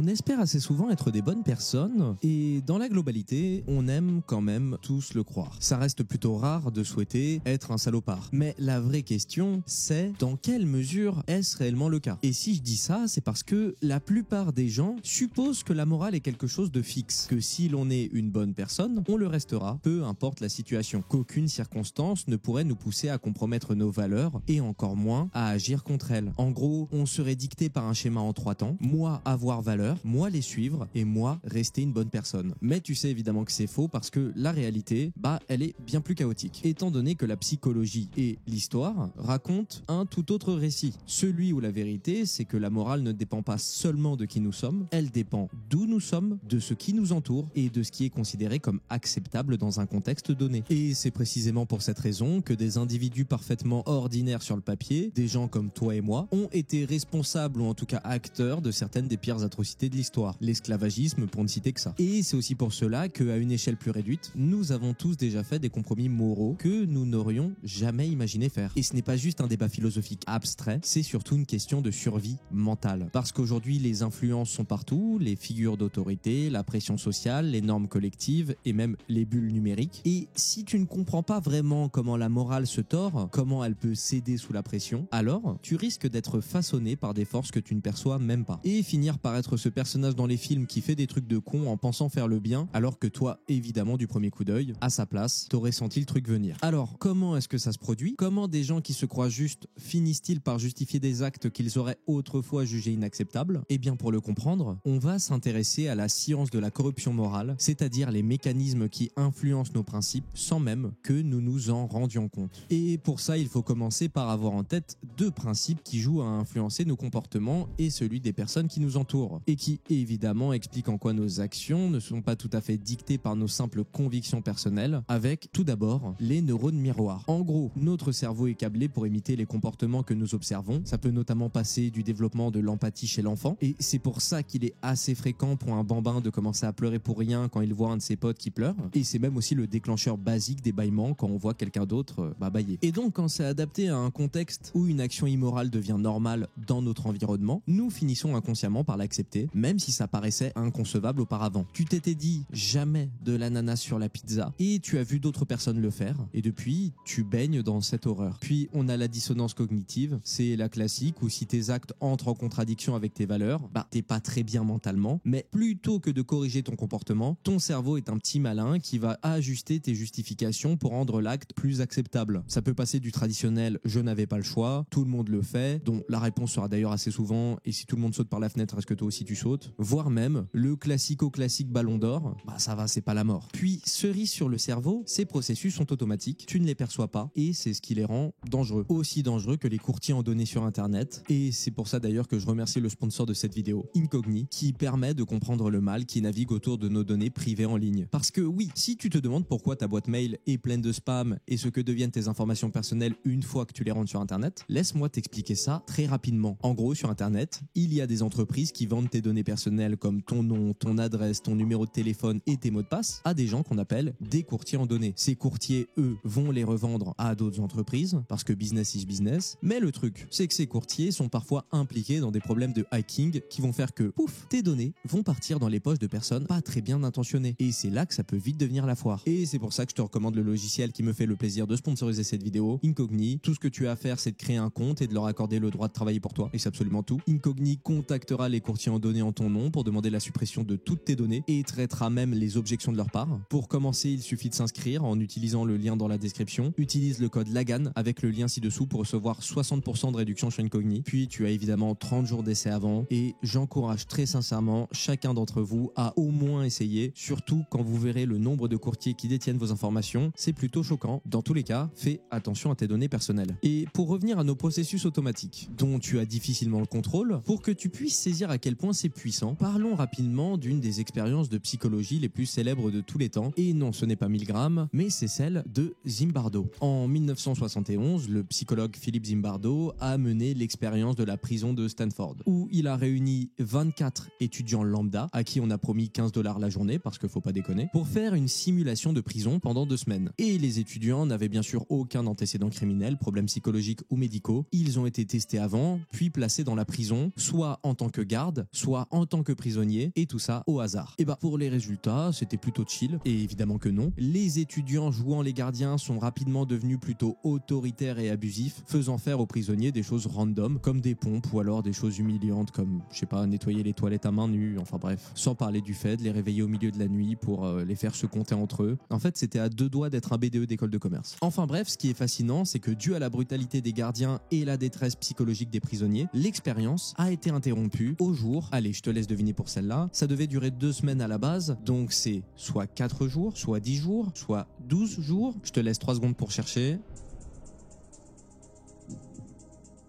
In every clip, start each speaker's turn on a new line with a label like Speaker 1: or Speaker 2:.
Speaker 1: On espère assez souvent être des bonnes personnes et dans la globalité, on aime quand même tous le croire. Ça reste plutôt rare de souhaiter être un salopard. Mais la vraie question, c'est dans quelle mesure est-ce réellement le cas? Et si je dis ça, c'est parce que la plupart des gens supposent que la morale est quelque chose de fixe, que si l'on est une bonne personne, on le restera, peu importe la situation, qu'aucune circonstance ne pourrait nous pousser à compromettre nos valeurs et encore moins à agir contre elles. En gros, on serait dicté par un schéma en 3 temps, moi avoir valeur, moi les suivre et moi rester une bonne personne. Mais tu sais évidemment que c'est faux parce que la réalité, elle est bien plus chaotique. Étant donné que la psychologie et l'histoire racontent un tout autre récit. Celui où la vérité, c'est que la morale ne dépend pas seulement de qui nous sommes, elle dépend d'où nous sommes, de ce qui nous entoure et de ce qui est considéré comme acceptable dans un contexte donné. Et c'est précisément pour cette raison que des individus parfaitement ordinaires sur le papier, des gens comme toi et moi, ont été responsables ou en tout cas acteurs de certaines des pires atrocités de l'histoire. L'esclavagisme pour ne citer que ça. Et c'est aussi pour cela qu'à une échelle plus réduite, nous avons tous déjà fait des compromis moraux que nous n'aurions jamais imaginé faire. Et ce n'est pas juste un débat philosophique abstrait, c'est surtout une question de survie mentale. Parce qu'aujourd'hui, les influences sont partout, les figures d'autorité, la pression sociale, les normes collectives et même les bulles numériques. Et si tu ne comprends pas vraiment comment la morale se tord, comment elle peut céder sous la pression, alors tu risques d'être façonné par des forces que tu ne perçois même pas. Et finir par être ce personnage dans les films qui fait des trucs de con en pensant faire le bien, alors que toi, évidemment, du premier coup d'œil, à sa place, t'aurais senti le truc venir. Alors, comment est-ce que ça se produit? Comment des gens qui se croient justes finissent-ils par justifier des actes qu'ils auraient autrefois jugés inacceptables? Eh bien, pour le comprendre, on va s'intéresser à la science de la corruption morale, c'est-à-dire les mécanismes qui influencent nos principes sans même que nous nous en rendions compte. Et pour ça, il faut commencer par avoir en tête 2 principes qui jouent à influencer nos comportements et celui des personnes qui nous entourent, et qui évidemment expliquent en quoi nos actions ne sont pas tout à fait dictées par nos simples convictions personnelles, avec tout d'abord les neurones miroirs. En gros, notre cerveau est câblé pour imiter les comportements que nous observons. Ça peut notamment passer du développement de l'empathie chez l'enfant, et c'est pour ça qu'il est assez fréquent pour un bambin de commencer à pleurer pour rien quand il voit un de ses potes qui pleure, et c'est même aussi le déclencheur basique des bâillements quand on voit quelqu'un d'autre bâiller. Et donc quand c'est adapté à un contexte où une action immorale devient normale dans notre environnement, nous finissons inconsciemment par l'accepter, même si ça paraissait inconcevable auparavant. Tu t'étais dit jamais de l'ananas sur la pizza, et tu as vu d'autres personnes le faire, et depuis, tu baignes dans cette horreur. Puis on a la dissonance cognitive, c'est la classique où si tes actes entrent en contradiction avec tes valeurs, t'es pas très bien mentalement, mais plutôt que de corriger ton comportement, ton cerveau est un petit malin qui va ajuster tes justifications pour rendre l'acte plus acceptable. Ça peut passer du traditionnel « je n'avais pas le choix », tout le monde le fait, dont la réponse sera d'ailleurs assez souvent « et si tout le monde saute par la fenêtre, est-ce que toi aussi tu sautes ?» voire même le classico-classique ballon d'or, ça va, c'est pas la mort. Puis, cerise sur le cerveau, ces processus sont automatiques, tu ne les perçois pas, et c'est ce qui les rend dangereux. Aussi dangereux que les courtiers en données sur Internet, et c'est pour ça d'ailleurs que je remercie le sponsor de cette vidéo, Incogni, qui permet de comprendre le mal qui navigue autour de nos données privées en ligne. Parce que oui, si tu te demandes pourquoi ta boîte mail est pleine de spam et ce que deviennent tes informations personnelles une fois que tu les rentres sur Internet, laisse-moi t'expliquer ça très rapidement. En gros, sur Internet, il y a des entreprises qui vendent tes données personnelles comme ton nom, ton adresse, ton numéro de téléphone et tes mots de passe à des gens qu'on appelle des courtiers en données. Ces courtiers, eux, vont les revendre à d'autres entreprises parce que business is business. Mais le truc, c'est que ces courtiers sont parfois impliqués dans des problèmes de hacking qui vont faire que, pouf, tes données vont partir dans les poches de personnes pas très bien intentionnées. Et c'est là que ça peut vite devenir la foire. Et c'est pour ça que je te recommande le logiciel qui me fait le plaisir de sponsoriser cette vidéo, Incogni. Tout ce que tu as à faire, c'est de créer un compte et de leur accorder le droit de travailler pour toi. Et c'est absolument tout. Incogni contactera les courtiers en données en ton nom pour demander la suppression de toutes tes données et traitera même les objections de leur part. Pour commencer, il suffit de s'inscrire en utilisant le lien dans la description. Utilise le code LAGAN avec le lien ci-dessous pour recevoir 60% de réduction sur Incogni. Puis tu as évidemment 30 jours d'essai avant et j'encourage très sincèrement chacun d'entre vous à au moins essayer, surtout quand vous verrez le nombre de courtiers qui détiennent vos informations, c'est plutôt choquant. Dans tous les cas, fais attention à tes données personnelles. Et pour revenir à nos processus automatiques, dont tu as difficilement le contrôle, pour que tu puisses saisir à quel point c'est puissant, parlons rapidement d'une des expériences de psychologie les plus célèbres de tous les temps. Et non, ce n'est pas Milgram, mais c'est celle de Zimbardo. En 1971, le psychologue Philippe Zimbardo a mené l'expérience de la prison de Stanford, où il a réuni 24 étudiants lambda à qui on a promis 15 $ la journée, parce qu'il faut pas déconner, pour faire une simulation de prison pendant 2 semaines. Et les étudiants n'avaient bien sûr aucun antécédent criminel, problèmes psychologiques ou médicaux. Ils ont été testés avant, puis placés dans la prison, soit en tant que garde, soit toi en tant que prisonnier, et tout ça au hasard. Et bah pour les résultats, c'était plutôt chill, et évidemment que non. Les étudiants jouant les gardiens sont rapidement devenus plutôt autoritaires et abusifs, faisant faire aux prisonniers des choses random, comme des pompes ou alors des choses humiliantes comme, je sais pas, nettoyer les toilettes à main nue, enfin bref. Sans parler du fait de les réveiller au milieu de la nuit pour les faire se compter entre eux. En fait, c'était à deux doigts d'être un BDE d'école de commerce. Enfin bref, ce qui est fascinant, c'est que dû à la brutalité des gardiens et la détresse psychologique des prisonniers, l'expérience a été interrompue au jour, allez, je te laisse deviner pour celle-là, ça devait durer 2 semaines à la base, donc c'est soit 4 jours, soit 10 jours, soit 12 jours, je te laisse 3 secondes pour chercher.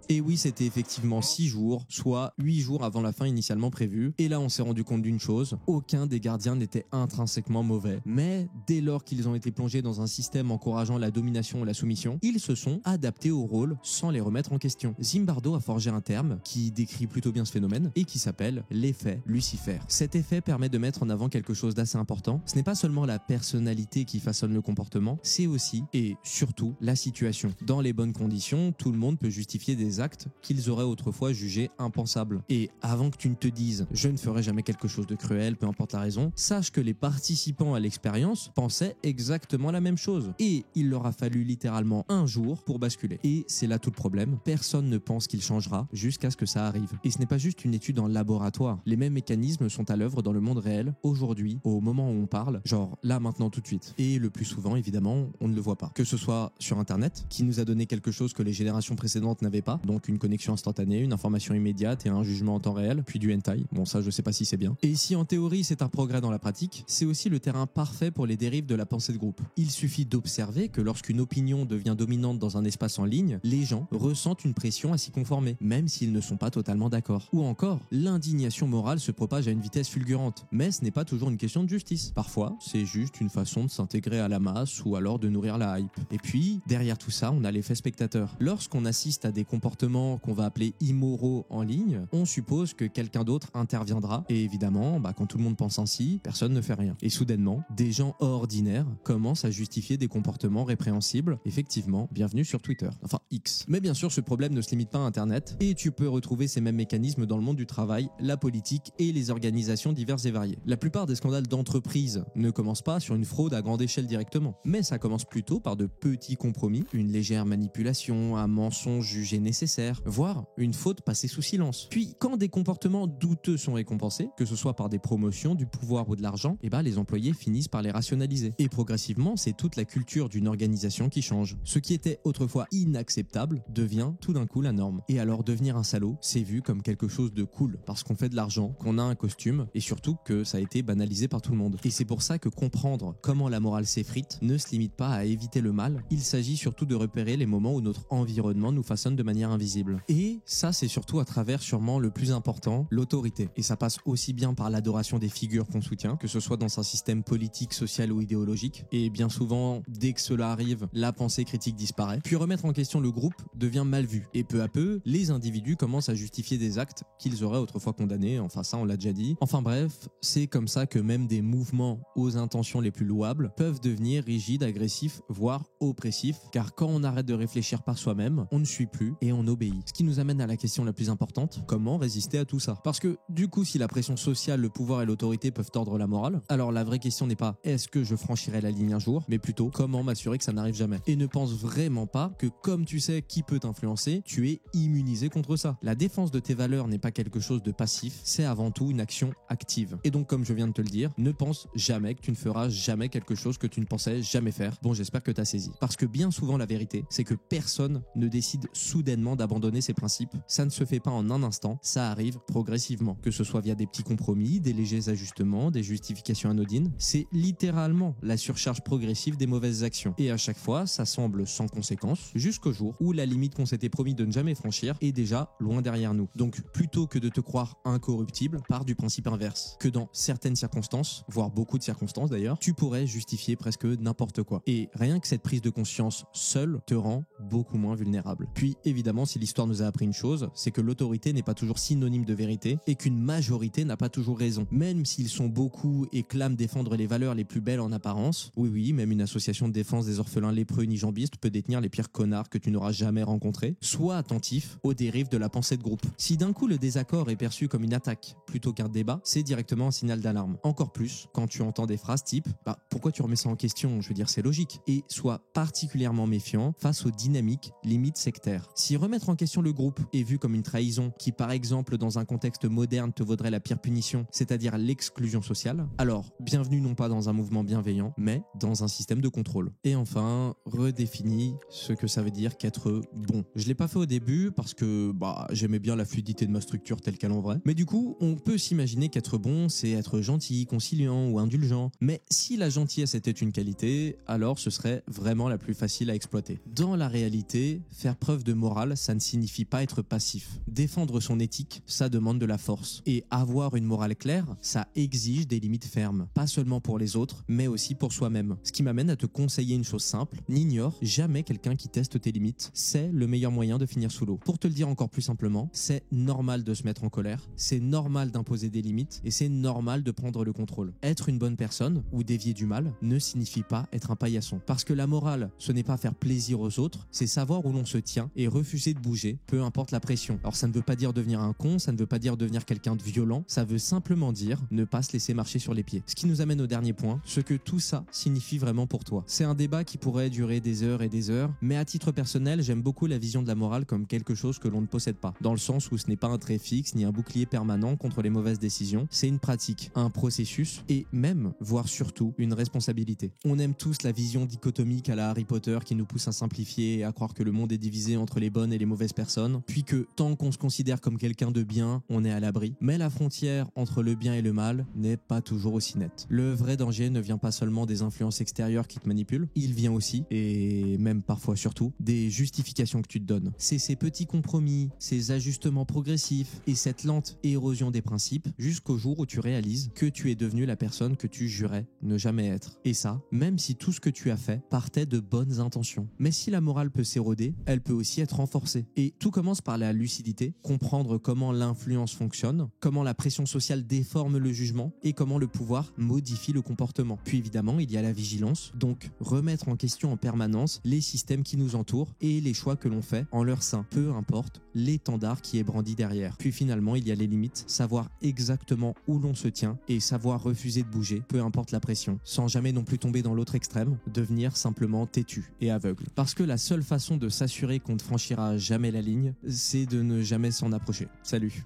Speaker 1: Et oui, c'était effectivement 6 jours, soit 8 jours avant la fin initialement prévue. Et là, on s'est rendu compte d'une chose, aucun des gardiens n'était intrinsèquement mauvais. Mais dès lors qu'ils ont été plongés dans un système encourageant la domination et la soumission, ils se sont adaptés au rôle sans les remettre en question. Zimbardo a forgé un terme qui décrit plutôt bien ce phénomène et qui s'appelle l'effet Lucifer. Cet effet permet de mettre en avant quelque chose d'assez important. Ce n'est pas seulement la personnalité qui façonne le comportement, c'est aussi et surtout la situation. Dans les bonnes conditions, tout le monde peut justifier des actes qu'ils auraient autrefois jugés impensables. Et avant que tu ne te dises « je ne ferai jamais quelque chose de cruel, peu importe la raison », sache que les participants à l'expérience pensaient exactement la même chose. Et il leur a fallu littéralement un jour pour basculer. Et c'est là tout le problème. Personne ne pense qu'il changera jusqu'à ce que ça arrive. Et ce n'est pas juste une étude en laboratoire. Les mêmes mécanismes sont à l'œuvre dans le monde réel, aujourd'hui, au moment où on parle, genre là, maintenant, tout de suite. Et le plus souvent, évidemment, on ne le voit pas. Que ce soit sur Internet, qui nous a donné quelque chose que les générations précédentes n'avaient pas, donc une connexion instantanée, une information immédiate et un jugement en temps réel, puis du hentai. Bon, ça, je sais pas si c'est bien. Et si en théorie c'est un progrès dans la pratique, c'est aussi le terrain parfait pour les dérives de la pensée de groupe. Il suffit d'observer que lorsqu'une opinion devient dominante dans un espace en ligne, les gens ressentent une pression à s'y conformer, même s'ils ne sont pas totalement d'accord. Ou encore, l'indignation morale se propage à une vitesse fulgurante. Mais ce n'est pas toujours une question de justice. Parfois, c'est juste une façon de s'intégrer à la masse ou alors de nourrir la hype. Et puis, derrière tout ça, on a l'effet spectateur. Lorsqu'on assiste à des comportements qu'on va appeler immoraux en ligne, on suppose que quelqu'un d'autre interviendra. Et évidemment, quand tout le monde pense ainsi, personne ne fait rien. Et soudainement, des gens ordinaires commencent à justifier des comportements répréhensibles. Effectivement, bienvenue sur Twitter. Enfin, X. Mais bien sûr, ce problème ne se limite pas à Internet. Et tu peux retrouver ces mêmes mécanismes dans le monde du travail, la politique et les organisations diverses et variées. La plupart des scandales d'entreprise ne commencent pas sur une fraude à grande échelle directement. Mais ça commence plutôt par de petits compromis, une légère manipulation, un mensonge jugé nécessaire, voire une faute passée sous silence. Puis, quand des comportements douteux sont récompensés, que ce soit par des promotions, du pouvoir ou de l'argent, les employés finissent par les rationaliser. Et progressivement, c'est toute la culture d'une organisation qui change. Ce qui était autrefois inacceptable devient tout d'un coup la norme. Et alors devenir un salaud, c'est vu comme quelque chose de cool, parce qu'on fait de l'argent, qu'on a un costume, et surtout que ça a été banalisé par tout le monde. Et c'est pour ça que comprendre comment la morale s'effrite ne se limite pas à éviter le mal, il s'agit surtout de repérer les moments où notre environnement nous façonne de manière invisible. Et ça, c'est surtout à travers sûrement le plus important, l'autorité. Et ça passe aussi bien par l'adoration des figures qu'on soutient, que ce soit dans un système politique, social ou idéologique. Et bien souvent, dès que cela arrive, la pensée critique disparaît. Puis remettre en question le groupe devient mal vu. Et peu à peu, les individus commencent à justifier des actes qu'ils auraient autrefois condamnés. Enfin, ça, on l'a déjà dit. Enfin bref, c'est comme ça que même des mouvements aux intentions les plus louables peuvent devenir rigides, agressifs, voire oppressifs. Car quand on arrête de réfléchir par soi-même, on ne suit plus et on obéit. Ce qui nous amène à la question la plus importante, comment résister à tout ça? Parce que du coup, si la pression sociale, le pouvoir et l'autorité peuvent tordre la morale, alors la vraie question n'est pas est-ce que je franchirai la ligne un jour, mais plutôt comment m'assurer que ça n'arrive jamais. Et ne pense vraiment pas que comme tu sais qui peut t'influencer, tu es immunisé contre ça. La défense de tes valeurs n'est pas quelque chose de passif, c'est avant tout une action active. Et donc comme je viens de te le dire, ne pense jamais que tu ne feras jamais quelque chose que tu ne pensais jamais faire. Bon, j'espère que tu as saisi. Parce que bien souvent la vérité, c'est que personne ne décide soudainement d'abandonner ses principes. Ça ne se fait pas en un instant, ça arrive progressivement. Que ce soit via des petits compromis, des légers ajustements, des justifications anodines, c'est littéralement la surcharge progressive des mauvaises actions. Et à chaque fois, ça semble sans conséquence, jusqu'au jour où la limite qu'on s'était promis de ne jamais franchir est déjà loin derrière nous. Donc plutôt que de te croire incorruptible, pars du principe inverse, que dans certaines circonstances, voire beaucoup de circonstances d'ailleurs, tu pourrais justifier presque n'importe quoi. Et rien que cette prise de conscience seule te rend beaucoup moins vulnérable. Puis évidemment, notamment si l'histoire nous a appris une chose, c'est que l'autorité n'est pas toujours synonyme de vérité et qu'une majorité n'a pas toujours raison. Même s'ils sont beaucoup et clament défendre les valeurs les plus belles en apparence, oui, même une association de défense des orphelins lépreux unijambistes peut détenir les pires connards que tu n'auras jamais rencontrés. Sois attentif aux dérives de la pensée de groupe. Si d'un coup le désaccord est perçu comme une attaque plutôt qu'un débat, c'est directement un signal d'alarme. Encore plus quand tu entends des phrases type « pourquoi tu remets ça en question ?» Je veux dire, c'est logique. Et sois particulièrement méfiant face aux dynamiques limites sectaires. Si remettre en question le groupe est vu comme une trahison qui, par exemple, dans un contexte moderne te vaudrait la pire punition, c'est-à-dire l'exclusion sociale, alors bienvenue non pas dans un mouvement bienveillant, mais dans un système de contrôle. Et enfin, redéfinis ce que ça veut dire qu'être bon. Je l'ai pas fait au début parce que j'aimais bien la fluidité de ma structure telle qu'elle en vrai. Mais du coup, on peut s'imaginer qu'être bon, c'est être gentil, conciliant ou indulgent. Mais si la gentillesse était une qualité, alors ce serait vraiment la plus facile à exploiter. Dans la réalité, faire preuve de morale, ça ne signifie pas être passif. Défendre son éthique, ça demande de la force. Et avoir une morale claire, ça exige des limites fermes. Pas seulement pour les autres, mais aussi pour soi-même. Ce qui m'amène à te conseiller une chose simple, n'ignore jamais quelqu'un qui teste tes limites. C'est le meilleur moyen de finir sous l'eau. Pour te le dire encore plus simplement, c'est normal de se mettre en colère, c'est normal d'imposer des limites et c'est normal de prendre le contrôle. Être une bonne personne ou dévier du mal ne signifie pas être un paillasson. Parce que la morale, ce n'est pas faire plaisir aux autres, c'est savoir où l'on se tient et refuser de bouger, peu importe la pression. Alors ça ne veut pas dire devenir un con, ça ne veut pas dire devenir quelqu'un de violent, ça veut simplement dire ne pas se laisser marcher sur les pieds. Ce qui nous amène au dernier point, ce que tout ça signifie vraiment pour toi. C'est un débat qui pourrait durer des heures et des heures, mais à titre personnel, j'aime beaucoup la vision de la morale comme quelque chose que l'on ne possède pas, dans le sens où ce n'est pas un trait fixe ni un bouclier permanent contre les mauvaises décisions, c'est une pratique, un processus et même, voire surtout, une responsabilité. On aime tous la vision dichotomique à la Harry Potter qui nous pousse à simplifier et à croire que le monde est divisé entre les bonnes et les mauvaises personnes, puis que tant qu'on se considère comme quelqu'un de bien, on est à l'abri. Mais la frontière entre le bien et le mal n'est pas toujours aussi nette. Le vrai danger ne vient pas seulement des influences extérieures qui te manipulent, il vient aussi, et même parfois surtout, des justifications que tu te donnes. C'est ces petits compromis, ces ajustements progressifs et cette lente érosion des principes jusqu'au jour où tu réalises que tu es devenu la personne que tu jurais ne jamais être. Et ça, même si tout ce que tu as fait partait de bonnes intentions. Mais si la morale peut s'éroder, elle peut aussi être renforcée. Et tout commence par la lucidité, comprendre comment l'influence fonctionne, comment la pression sociale déforme le jugement et comment le pouvoir modifie le comportement. Puis évidemment, il y a la vigilance, donc remettre en question en permanence les systèmes qui nous entourent et les choix que l'on fait en leur sein, peu importe l'étendard qui est brandi derrière. Puis finalement, il y a les limites, savoir exactement où l'on se tient et savoir refuser de bouger, peu importe la pression, sans jamais non plus tomber dans l'autre extrême, devenir simplement têtu et aveugle. Parce que la seule façon de s'assurer qu'on ne franchira jamais la ligne, c'est de ne jamais s'en approcher. Salut.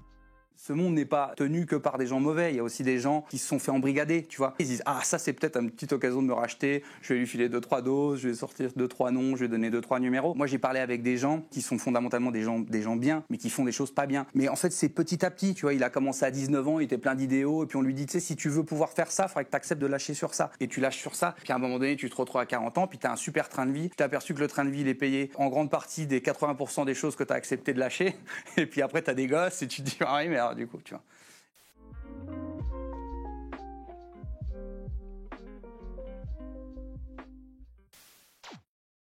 Speaker 2: Ce monde n'est pas tenu que par des gens mauvais, il y a aussi des gens qui se sont fait embrigader, tu vois. Ils disent « Ah, ça c'est peut-être une petite occasion de me racheter, je vais lui filer 2-3 doses, je vais sortir 2-3 noms, je vais donner 2-3 numéros. » Moi j'ai parlé avec des gens qui sont fondamentalement des gens bien, mais qui font des choses pas bien. Mais en fait c'est petit à petit, tu vois, il a commencé à 19 ans, il était plein d'idéaux, et puis on lui dit « Tu sais, si tu veux pouvoir faire ça, il faudrait que tu acceptes de lâcher sur ça. » Et tu lâches sur ça, puis à un moment donné tu te retrouves à 40 ans, puis tu as un super train de vie, tu t'es aperçu que le train de vie il est payé en grande partie des 80% des choses que tu as accepté de lâcher, et puis après tu as des gosses, et tu te dis « Ah oui, mais alors du coup, tu vois. »